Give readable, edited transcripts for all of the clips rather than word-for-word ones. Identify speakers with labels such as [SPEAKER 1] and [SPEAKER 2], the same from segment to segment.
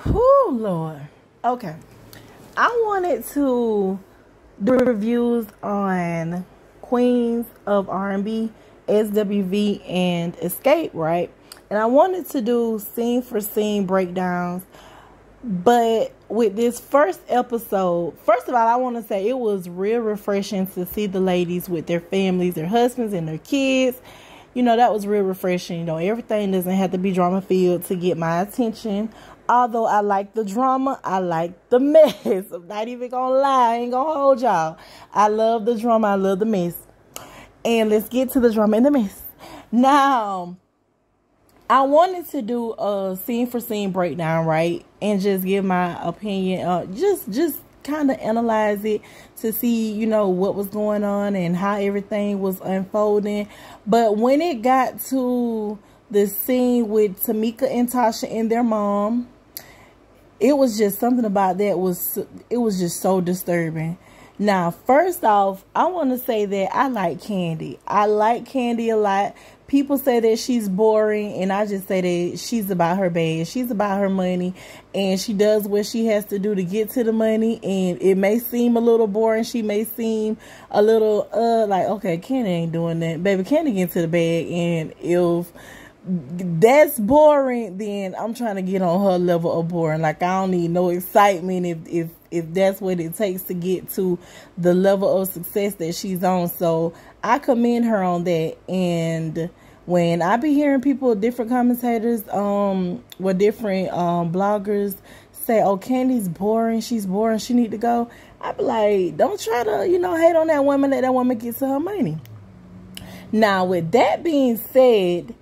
[SPEAKER 1] Oh Lord. Okay. I wanted to do reviews on Queens of R&B, SWV, and Escape, right? And I wanted to do scene for scene breakdowns. But with this first episode, first of all, I want to say it was real refreshing to see the ladies with their families, their husbands, and their kids. You know, that was real refreshing. You know, everything doesn't have to be drama filled to get my attention. Although I like the drama, I like the mess. I'm not even gonna lie, I ain't gonna hold y'all. I love the drama, I love the mess. And let's get to the drama and the mess. Now, I wanted to do a scene for scene breakdown, right? And just give my opinion, just kind of analyze it to see, you know, what was going on and how everything was unfolding. But when it got to the scene with Tamika and Tasha and their mom, it was just something about that it was just so disturbing. Now, first off, I want to say that I like Candy. I like Candy a lot. People say that she's boring, and I just say that she's about her bag. She's about her money, and she does what she has to do to get to the money. And it may seem a little boring. She may seem a little, like, okay, Candy ain't doing that. Baby, Candy get to the bag, and if that's boring, then I'm trying to get on her level of boring. Like, I don't need no excitement if that's what it takes to get to the level of success that she's on. So I commend her on that. And when I be hearing people, different commentators, different bloggers say, oh, Candy's boring, she's boring, she need to go, I be like, don't try to, you know, hate on that woman, let that woman get to her money. Now, with that being said,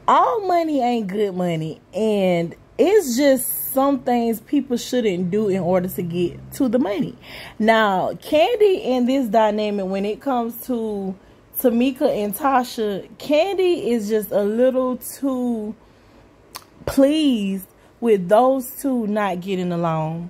[SPEAKER 1] all money ain't good money, and it's just some things people shouldn't do in order to get to the money. Now, Candy in this dynamic, when it comes to Tamika and Tasha, Candy is just a little too pleased with those two not getting along.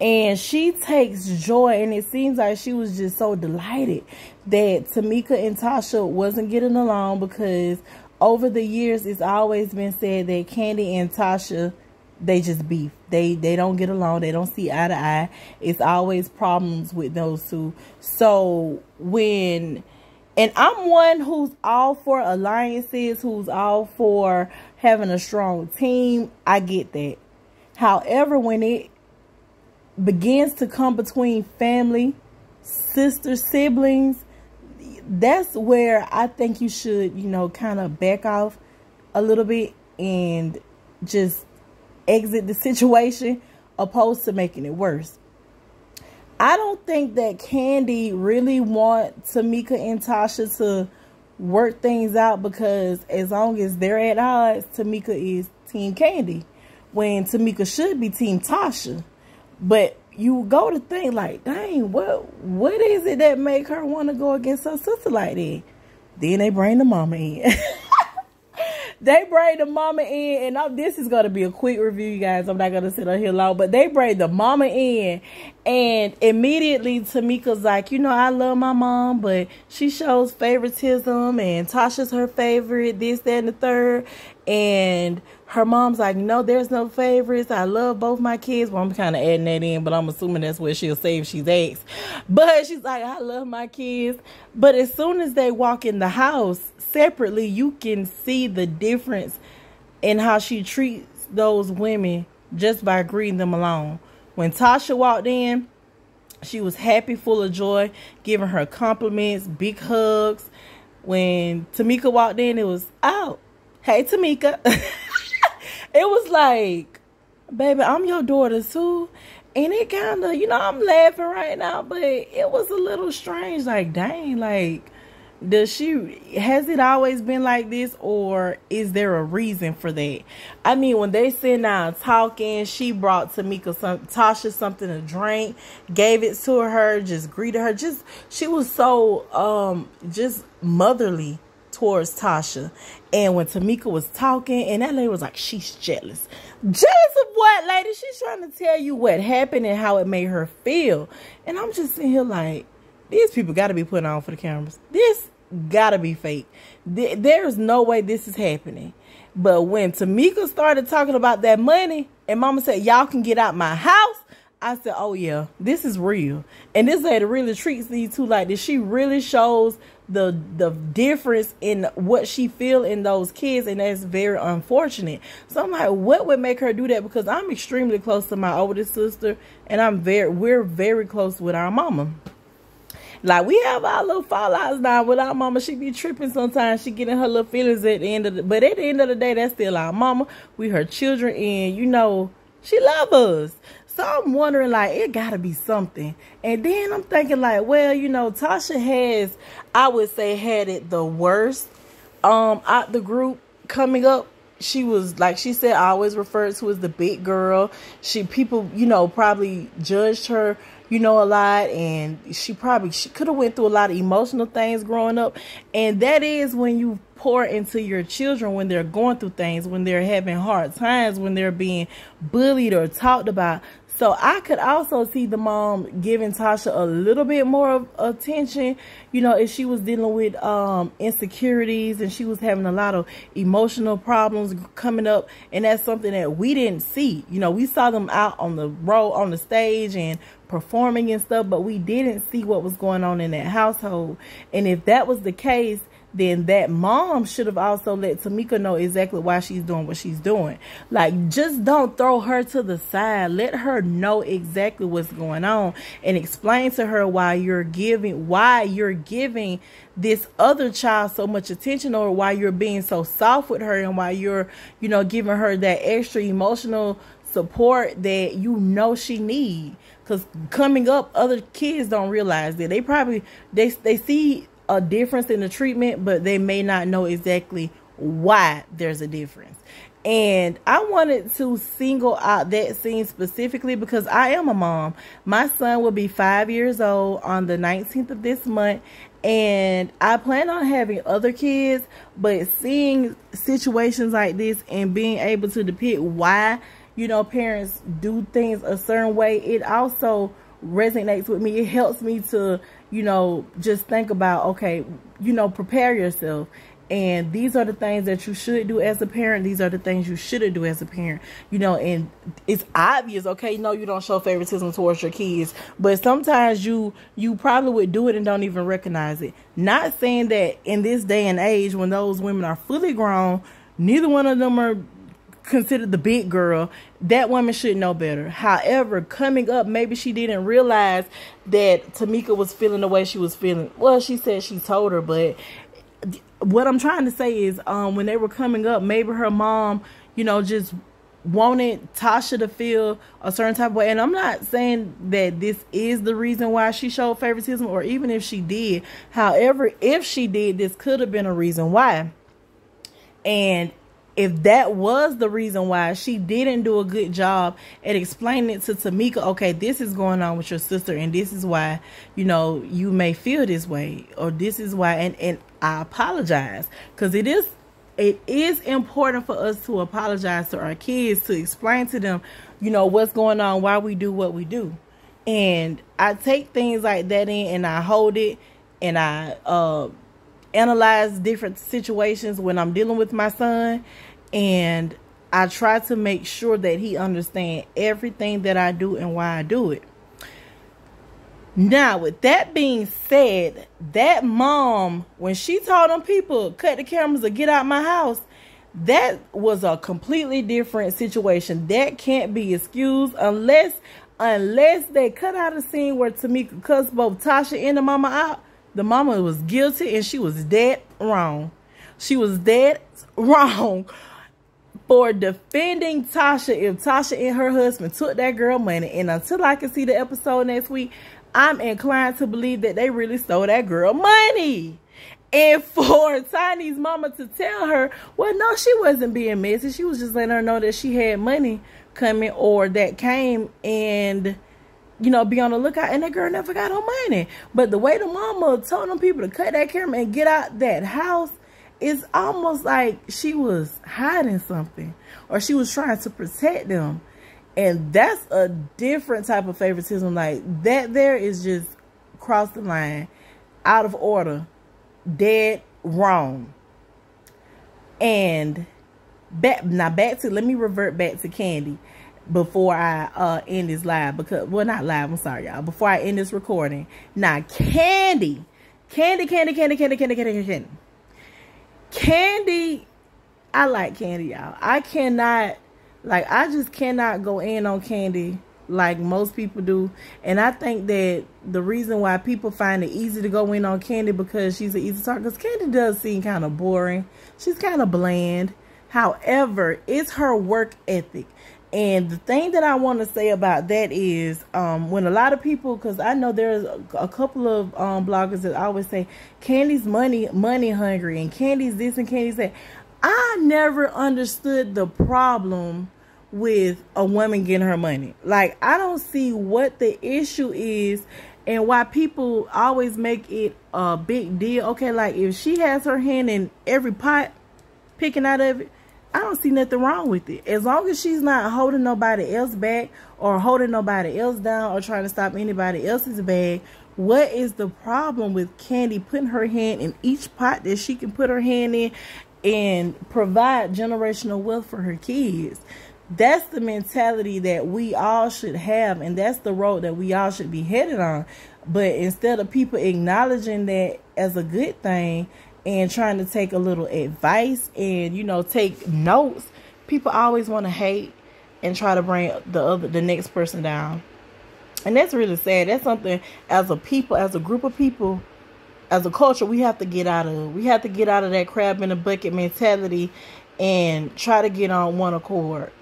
[SPEAKER 1] And she takes joy, and it seems like she was just so delighted that Tamika and Tasha wasn't getting along, because over the years, it's always been said that Candy and Tasha, they just beef. They don't get along. They don't see eye to eye. It's always problems with those two. So and I'm one who's all for alliances, who's all for having a strong team. I get that. However, when it begins to come between family, sisters, siblings, that's where I think you should, you know, kind of back off a little bit and just exit the situation, opposed to making it worse. I don't think that Candy really wants Tamika and Tasha to work things out, because as long as they're at odds, Tamika is Team Candy, when Tamika should be Team Tasha. But you go to think like, dang, what is it that make her want to go against her sister like that? Then they bring the mama in. They bring the mama in, and this is going to be a quick review, you guys. I'm not going to sit on here long, but they bring the mama in, and immediately Tamika's like, you know, I love my mom, but she shows favoritism, and Tasha's her favorite, this, that, and the third. And her mom's like, no, there's no favorites. I love both my kids. Well, I'm kind of adding that in, but I'm assuming that's what she'll say if she's asked. But she's like, I love my kids. But as soon as they walk in the house separately, you can see the difference in how she treats those women just by greeting them along. When Tasha walked in, she was happy, full of joy, giving her compliments, big hugs. When Tamika walked in, it was, oh, hey, Tamika. It was like, baby, I'm your daughter too. And it kind of, you know, I'm laughing right now, but it was a little strange. Like, dang, like, has it always been like this, or is there a reason for that? I mean, when they sit down talking, she brought Tasha something to drink, gave it to her, just greeted her. She was so, just motherly towards Tasha. And when Tamika was talking, and that lady was like, she's jealous. Jealous of what, lady? She's trying to tell you what happened and how it made her feel. And I'm just sitting here like, these people got to be put on for the cameras. This got to be fake. There's no way this is happening. But when Tamika started talking about that money and mama said, y'all can get out my house, I said, oh yeah, this is real. And this lady really treats these two like this. She really shows the difference in what she feel in those kids, and that's very unfortunate. So I'm like, what would make her do that? Because I'm extremely close to my oldest sister, and we're very close with our mama. Like, we have our little fallouts now with our mama. She be tripping sometimes. She getting her little feelings at the end of the... But at the end of the day, that's still our mama. We her children, and, you know, she love us. So I'm wondering, like, it got to be something. And then I'm thinking, like, well, you know, Tasha has, I would say, had it the worst out the group coming up. She was, like she said, always referred to as the big girl. People, you know, probably judged her, you know, a lot, and she could have went through a lot of emotional things growing up. And that is when you pour into your children, when they're going through things, when they're having hard times, when they're being bullied or talked about. So I could also see the mom giving Tasha a little bit more of attention, you know, if she was dealing with insecurities and she was having a lot of emotional problems coming up. And that's something that we didn't see. You know, we saw them out on the road, on the stage and performing and stuff, but we didn't see what was going on in that household. And if that was the case, then that mom should have also let Tamika know exactly why she's doing what she's doing. Like, just don't throw her to the side. Let her know exactly what's going on and explain to her why you're giving this other child so much attention, or why you're being so soft with her, and why you're, you know, giving her that extra emotional support that you know she needs. Because coming up, other kids don't realize that. They see a difference in the treatment, but they may not know exactly why there's a difference. And I wanted to single out that scene specifically because I am a mom. My son will be 5 years old on the 19th of this month, and I plan on having other kids, but seeing situations like this and being able to depict why, you know, parents do things a certain way, it also resonates with me. It helps me to, you know, just think about, okay, you know, prepare yourself. And these are the things that you should do as a parent. These are the things you shouldn't do as a parent. You know, and it's obvious, okay, no, you don't show favoritism towards your kids. But sometimes you probably would do it and don't even recognize it. Not saying that in this day and age, when those women are fully grown, neither one of them are considered the big girl, that woman should know better. However, coming up, maybe she didn't realize that Tamika was feeling the way she was feeling. Well, she said she told her, but what I'm trying to say is, when they were coming up, maybe her mom, you know, just wanted Tasha to feel a certain type of way. And I'm not saying that this is the reason why she showed favoritism, or even if she did. However, if she did, this could have been a reason why. And if that was the reason why, she didn't do a good job at explaining it to Tamika, okay, this is going on with your sister, and this is why, you know, you may feel this way, or this is why, and I apologize. Because it is important for us to apologize to our kids, to explain to them, you know, what's going on, why we do what we do. And I take things like that in, and I hold it, and I analyze different situations when I'm dealing with my son, and I try to make sure that he understands everything that I do and why I do it. Now, with that being said, that mom, when she told them people, cut the cameras or get out my house, that was a completely different situation. That can't be excused unless they cut out a scene where Tamika cussed both Tasha and the mama out. The mama was guilty, and she was dead wrong. She was dead wrong for defending Tasha if Tasha and her husband took that girl money. And until I can see the episode next week, I'm inclined to believe that they really stole that girl money. And for Tiny's mama to tell her, well, no, she wasn't being messy. She was just letting her know that she had money coming, or that came, and, you know, be on the lookout. And that girl never got her money. But the way the mama told them people to cut that camera and get out that house, it's almost like she was hiding something, or she was trying to protect them. And that's a different type of favoritism. Like, that there is just cross the line, out of order, dead wrong. And Let me revert back to Candy before I end this live, because, well, not live, I'm sorry, y'all, before I end this recording. Now, Candy, I like Candy, y'all. I just cannot go in on Candy like most people do. And I think that the reason why people find it easy to go in on Candy, because she's an easy target, because Candy does seem kind of boring. She's kind of bland. However, it's her work ethic. And the thing that I want to say about that is, when a lot of people, because I know there's a couple of bloggers that always say Candy's money hungry, and Candy's this and Candy's that. I never understood the problem with a woman getting her money. Like, I don't see what the issue is and why people always make it a big deal. Okay, like, if she has her hand in every pot, picking out of it, I don't see nothing wrong with it. As long as she's not holding nobody else back or holding nobody else down or trying to stop anybody else's bag. What is the problem with Candy putting her hand in each pot that she can put her hand in and provide generational wealth for her kids? That's the mentality that we all should have, and that's the road that we all should be headed on. But instead of people acknowledging that as a good thing and trying to take a little advice and, you know, take notes, people always want to hate and try to bring the next person down. And that's really sad. That's something as a people, as a group of people, as a culture, we have to get out of. We have to get out of that crab in a bucket mentality and try to get on one accord.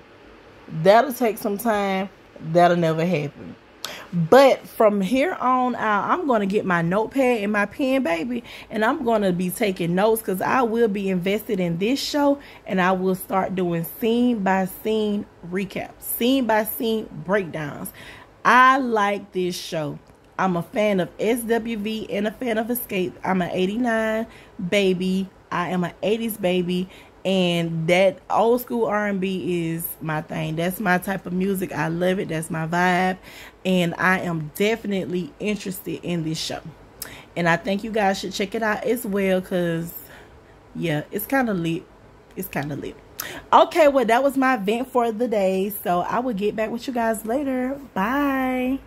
[SPEAKER 1] That'll take some time. That'll never happen. But from here on out, I'm going to get my notepad and my pen, baby, and I'm going to be taking notes, because I will be invested in this show, and I will start doing scene by scene recaps, scene by scene breakdowns. I like this show. I'm a fan of SWV and a fan of Escape. I'm an 89 baby. I am an 80s baby. And that old school R&B is my thing. That's my type of music. I love it. That's my vibe. And I am definitely interested in this show. And I think you guys should check it out as well, because, yeah, it's kind of lit. It's kind of lit. Okay, well, that was my vent for the day. So I will get back with you guys later. Bye.